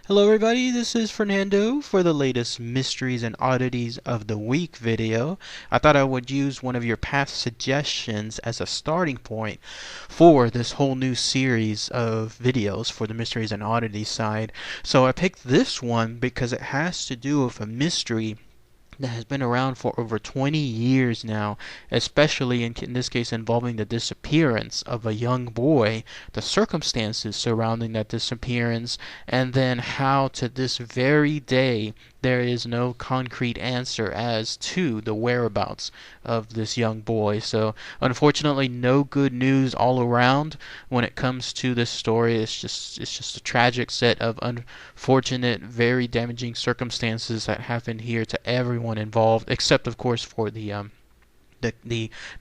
Hello everybody, this is Fernando for the latest Mysteries and Oddities of the Week video. I thought I would use one of your past suggestions as a starting point for this whole new series of videos for the Mysteries and Oddities side. So I picked this one because it has to do with a mystery that has been around for over 20 years now, especially in this case involving the disappearance of a young boy, the circumstances surrounding that disappearance, and then how to this very day there is no concrete answer as to the whereabouts of this young boy. So unfortunately no good news all around when it comes to this story. It's just a tragic set of unfortunate, very damaging circumstances that happened here to everyone involved, except of course for the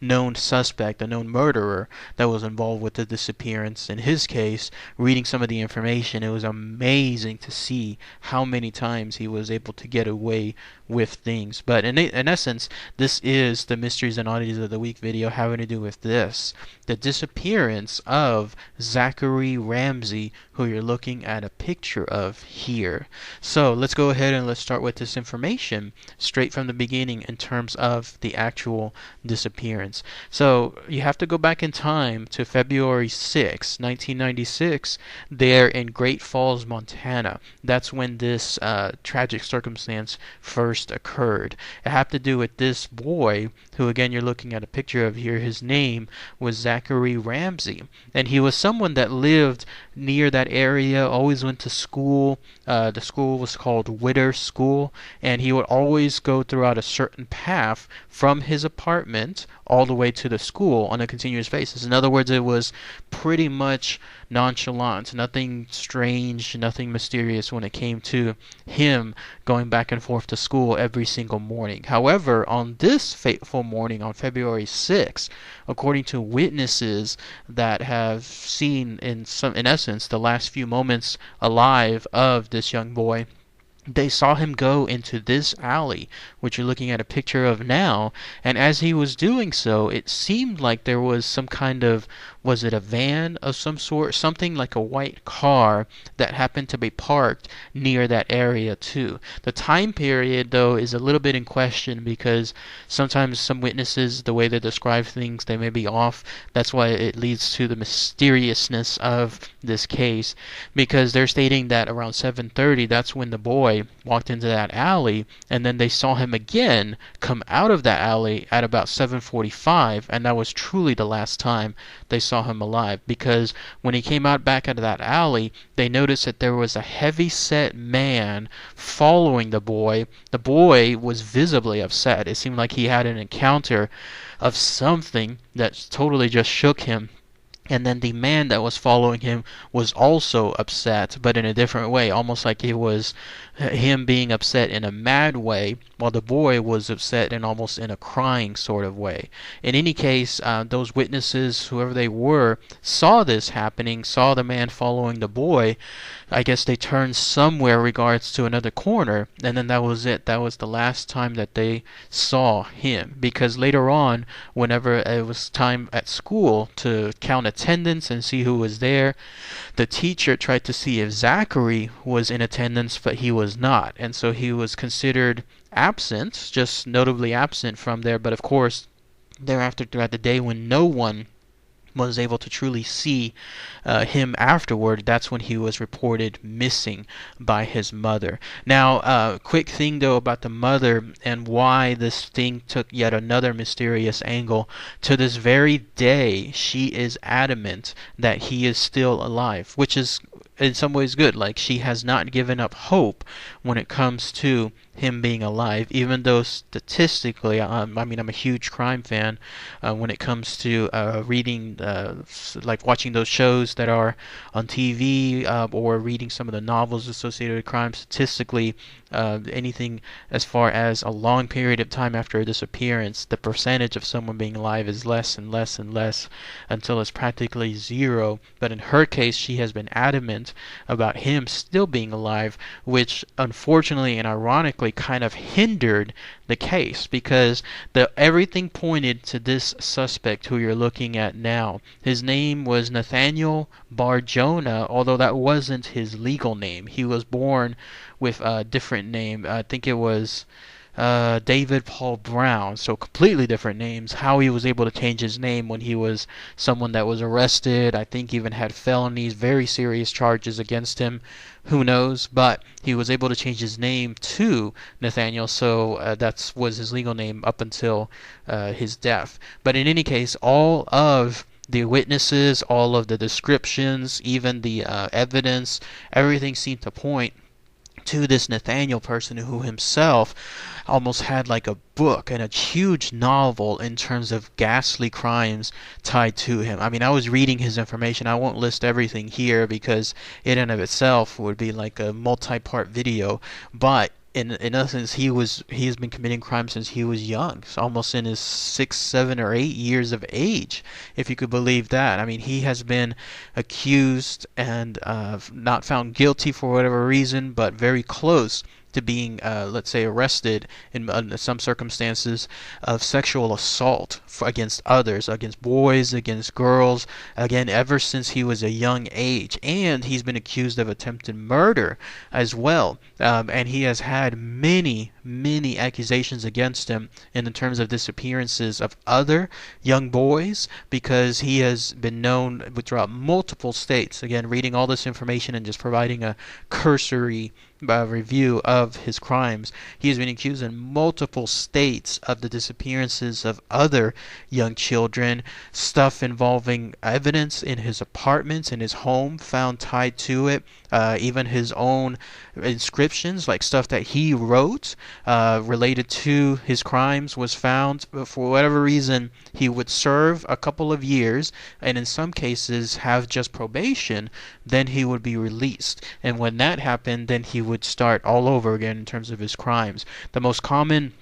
known suspect, the known murderer that was involved with the disappearance. In his case, reading some of the information, it was amazing to see how many times he was able to get away with things. But in essence, this is the Mysteries and Oddities of the Week video having to do with this. The disappearance of Zachary Ramsay, who you're looking at a picture of here. So let's go ahead and let's start with this information straight from the beginning in terms of the actual disappearance. So you have to go back in time to February 6, 1996, there in Great Falls, Montana. That's when this tragic circumstance first occurred. It had to do with this boy, who again you're looking at a picture of here. His name was Zachary Ramsay, and he was someone that lived near that area, always went to school. The school was called Witter School, and he would always go throughout a certain path from his apartment all the way to the school on a continuous basis. In other words, it was pretty much nonchalant, nothing strange, nothing mysterious when it came to him going back and forth to school every single morning. However, on this fateful morning on February 6th, according to witnesses that have seen in essence the last few moments alive of this young boy, they saw him go into this alley, which you're looking at a picture of now, and as he was doing so, it seemed like there was some kind of, was it a van of some sort, something like a white car that happened to be parked near that area too. The time period, though, is a little bit in question because sometimes some witnesses, the way they describe things, they may be off. That's why it leads to the mysteriousness of this case, because they're stating that around 7:30, that's when the boy walked into that alley, and then they saw him again come out of that alley at about 7:45, and that was truly the last time they saw him alive, because when he came out back out of that alley, they noticed that there was a heavy-set man following the boy. The boy was visibly upset. It seemed like he had an encounter of something that totally just shook him. And then the man that was following him was also upset, but in a different way, almost like it was him being upset in a mad way, while the boy was upset and almost in a crying sort of way. In any case, those witnesses, whoever they were, saw this happening, saw the man following the boy. I guess they turned somewhere regards to another corner, and then that was it. That was the last time that they saw him, because later on, whenever it was time at school to count attendance and see who was there, the teacher tried to see if Zachary was in attendance, but he was not, and so he was considered absent, just notably absent from there. But of course, thereafter throughout the day, when no one was able to truly see him afterward, that's when he was reported missing by his mother. Now, quick thing though about the mother and why this thing took yet another mysterious angle. To this very day, she is adamant that he is still alive, which is in some ways good. Like, she has not given up hope when it comes to him being alive, even though statistically, I'm a huge crime fan. When it comes to reading, like watching those shows that are on TV, or reading some of the novels associated with crime, statistically, anything as far as a long period of time after a disappearance, the percentage of someone being alive is less and less and less until it's practically zero. But in her case, she has been adamant about him still being alive, which unfortunately and ironically way kind of hindered the case, because everything pointed to this suspect who you're looking at now. His name was Nathaniel Bar-Jonah, although that wasn't his legal name. He was born with a different name. I think it was David Paul Brown, so completely different names. How he was able to change his name when he was someone that was arrested, I think even had felonies, very serious charges against him, who knows, but he was able to change his name to Nathaniel, so that was his legal name up until his death. But in any case, all of the witnesses, all of the descriptions, even the evidence, everything seemed to point to this Nathaniel person who himself almost had like a book and a huge novel in terms of ghastly crimes tied to him. I mean, I was reading his information. I won't list everything here because it in of itself would be like a multi-part video, but in essence, he has been committing crimes since he was young, so almost in his 6, 7, or 8 years of age, if you could believe that. I mean, he has been accused and not found guilty for whatever reason, but very close to being, let's say, arrested in some circumstances of sexual assault against others, against boys, against girls, again, ever since he was a young age. And he's been accused of attempted murder as well. And he has had many, many accusations against him in the terms of disappearances of other young boys, because he has been known throughout multiple states. Again, reading all this information and just providing a cursory review of his crimes. He has been accused in multiple states of the disappearances of other young children, stuff involving evidence in his apartments, in his home, found tied to it, even his own inscriptions, like stuff that he wrote related to his crimes was found. For whatever reason, he would serve a couple of years, and in some cases have just probation, then he would be released. And when that happened, then he would start all over again in terms of his crimes. The most common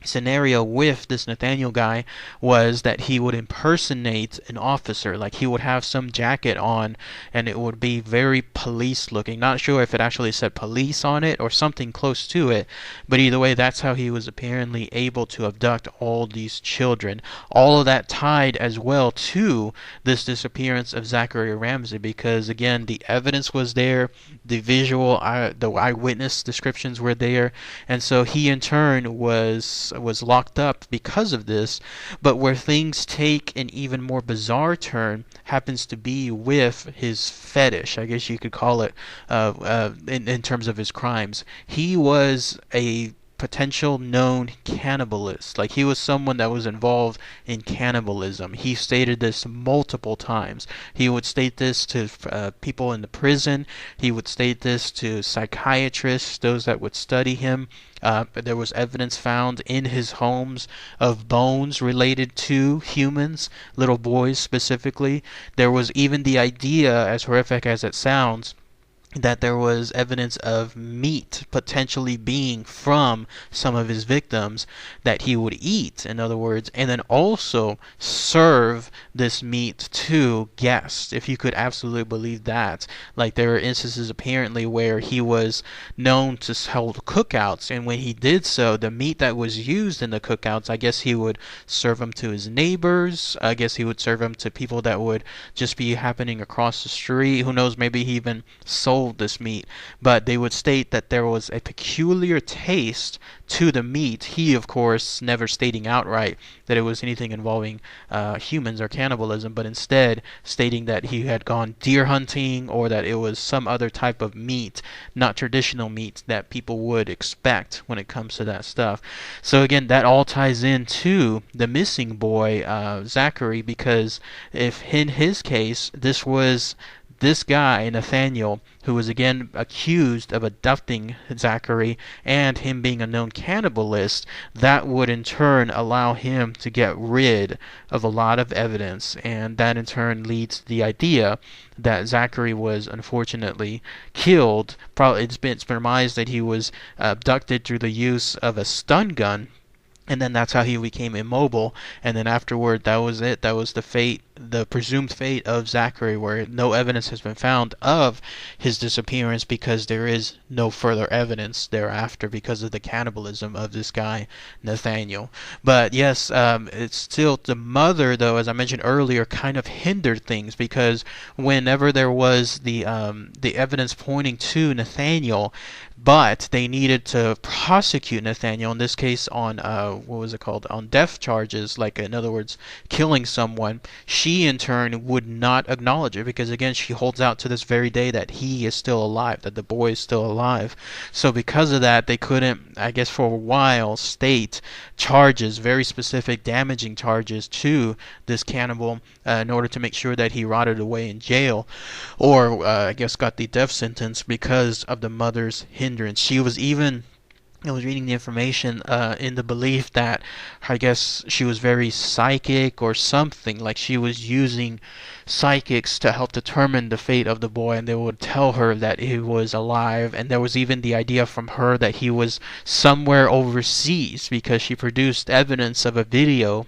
scenario with this Nathaniel guy was that he would impersonate an officer. Like, he would have some jacket on and it would be very police looking. Not sure if it actually said police on it or something close to it, but either way, that's how he was apparently able to abduct all these children. All of that tied as well to this disappearance of Zachary Ramsay, because again, the evidence was there, the the eyewitness descriptions were there, and so he in turn was locked up because of this. But where things take an even more bizarre turn happens to be with his fetish, I guess you could call it, in terms of his crimes. He was a potential known cannibalist. Like, he was someone that was involved in cannibalism. He stated this multiple times. He would state this to people in the prison. He would state this to psychiatrists, those that would study him. There was evidence found in his homes of bones related to humans, little boys specifically. There was even the idea, as horrific as it sounds, that there was evidence of meat potentially being from some of his victims that he would eat, in other words, and then also serve this meat to guests, if you could absolutely believe that. Like, there are instances apparently where he was known to hold cookouts, and when he did so, the meat that was used in the cookouts, I guess he would serve them to his neighbors. I guess he would serve them to people that would just be happening across the street. Who knows, maybe he even sold this meat. But they would state that there was a peculiar taste to the meat. He, of course, never stating outright that it was anything involving humans or cannibalism, but instead stating that he had gone deer hunting, or that it was some other type of meat, not traditional meat that people would expect when it comes to that stuff. So again, that all ties into the missing boy, Zachary, because if in his case this was this guy, Nathaniel, who was again accused of abducting Zachary and him being a known cannibalist, that would in turn allow him to get rid of a lot of evidence, and that in turn leads to the idea that Zachary was unfortunately killed. Probably it's been surmised that he was abducted through the use of a stun gun, and then that's how he became immobile, and then afterward, that was it. That was the fate the presumed fate of Zachary, where no evidence has been found of his disappearance because there is no further evidence thereafter because of the cannibalism of this guy Nathaniel. But yes, it's still the mother, though, as I mentioned earlier, kind of hindered things, because whenever there was the evidence pointing to Nathaniel, but they needed to prosecute Nathaniel, in this case on what was it called, on death charges, like in other words killing someone, she in turn would not acknowledge it, because again she holds out to this very day that he is still alive, that the boy is still alive. So because of that, they couldn't, I guess for a while, state charges, very specific damaging charges to this cannibal, in order to make sure that he rotted away in jail, or I guess got the death sentence because of the mother's hindrance. She was even, I was reading the information in the belief that I guess she was very psychic or something, like she was using psychics to help determine the fate of the boy, and they would tell her that he was alive. And there was even the idea from her that he was somewhere overseas, because she produced evidence of a video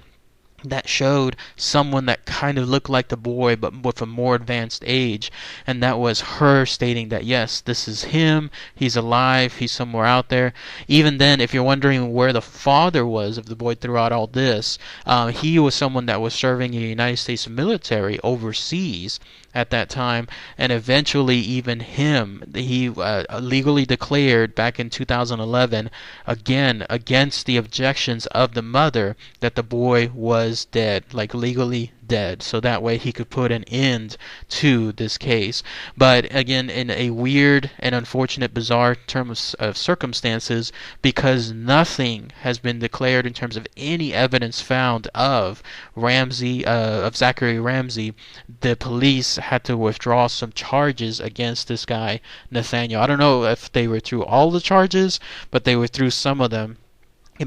that showed someone that kind of looked like the boy but with a more advanced age, and that was her stating that yes, this is him, he's alive, he's somewhere out there. Even then, if you're wondering where the father was of the boy throughout all this, he was someone that was serving in the United States military overseas at that time, and eventually even him, he legally declared back in 2011, again against the objections of the mother, that the boy was dead, like legally dead, so that way he could put an end to this case. But again, in a weird and unfortunate, bizarre terms of circumstances, because nothing has been declared in terms of any evidence found of Ramsay, of Zachary Ramsay, the police had to withdraw some charges against this guy Nathaniel. I don't know if they withdrew all the charges, but they withdrew some of them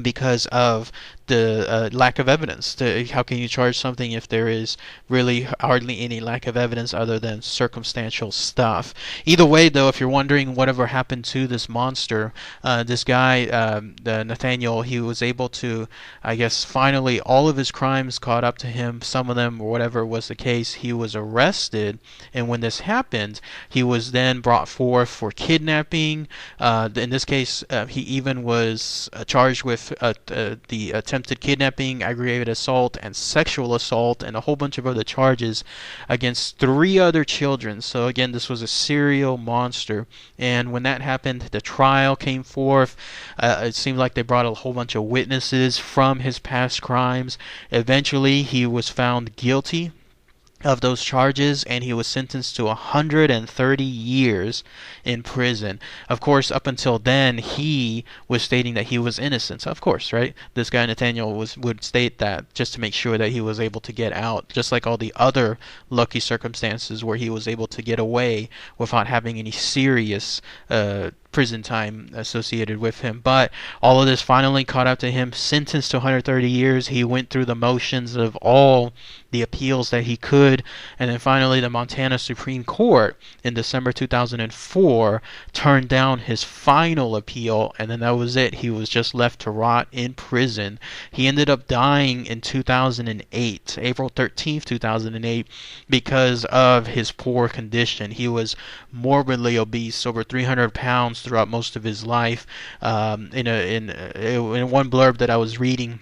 because of the lack of evidence. How can you charge something if there is really hardly any lack of evidence other than circumstantial stuff? Either way, though, if you're wondering whatever happened to this monster, this guy, Nathaniel, he was able to, I guess, finally all of his crimes caught up to him, some of them, or whatever was the case. He was arrested, and when this happened, he was then brought forth for kidnapping. In this case, he even was charged with the attempted kidnapping, aggravated assault, and sexual assault, and a whole bunch of other charges against 3 other children. So again, this was a serial monster. And when that happened, the trial came forth. It seemed like they brought a whole bunch of witnesses from his past crimes. Eventually, he was found guilty of those charges, and he was sentenced to 130 years in prison. Of course, up until then, he was stating that he was innocent. Of course, right? This guy Nathaniel would state that just to make sure that he was able to get out, just like all the other lucky circumstances where he was able to get away without having any serious prison time associated with him. But all of this finally caught up to him, sentenced to 130 years. He went through the motions of all the appeals that he could, and then finally the Montana Supreme Court in December 2004 turned down his final appeal, and then that was it. He was just left to rot in prison. He ended up dying in 2008, April 13th, 2008, because of his poor condition. He was morbidly obese, over 300 pounds throughout most of his life. In one blurb that I was reading,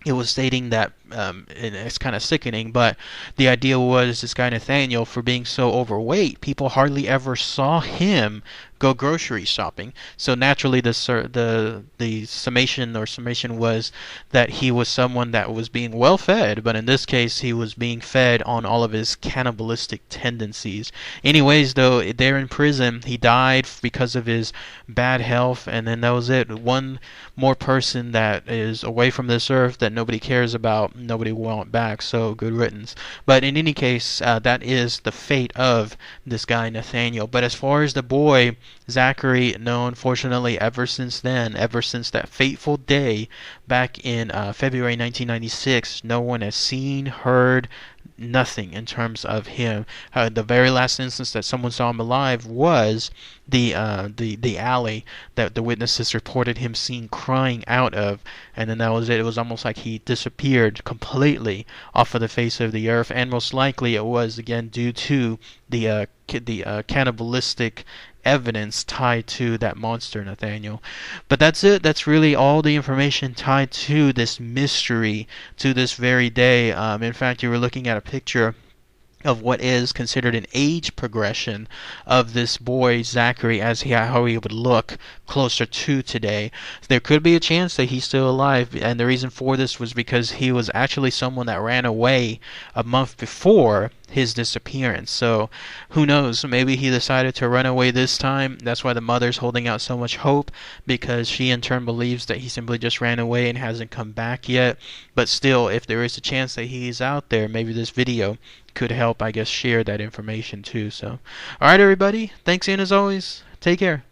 it was stating that, and it's kind of sickening, but the idea was this guy Nathaniel, for being so overweight, people hardly ever saw him go grocery shopping. So naturally, the summation was that he was someone that was being well fed, but in this case, he was being fed on all of his cannibalistic tendencies. Anyways, though, there in prison, he died because of his bad health, and then that was it. One more person that is away from this earth that nobody cares about, nobody will want back, so good riddance. But in any case, that is the fate of this guy Nathaniel. But as far as the boy Zachary, no, unfortunately, ever since then, ever since that fateful day back in February 1996, no one has seen, heard, nothing in terms of him. The very last instance that someone saw him alive was the alley that the witnesses reported him seeing crying out of, and then that was it. It was almost like he disappeared completely off of the face of the earth, and most likely it was again due to the cannibalistic evidence tied to that monster, Nathaniel. But that's it. That's really all the information tied to this mystery to this very day. In fact, you were looking at a picture of what is considered an age progression of this boy Zachary, as how he would look closer to today. There could be a chance that he's still alive, and the reason for this was because he was actually someone that ran away a month before his disappearance. So who knows, maybe he decided to run away this time. That's why the mother's holding out so much hope, because she in turn believes that he simply just ran away and hasn't come back yet. But still, if there is a chance that he's out there, maybe this video could help, I guess, share that information too. So alright everybody, thanks, and as always, take care.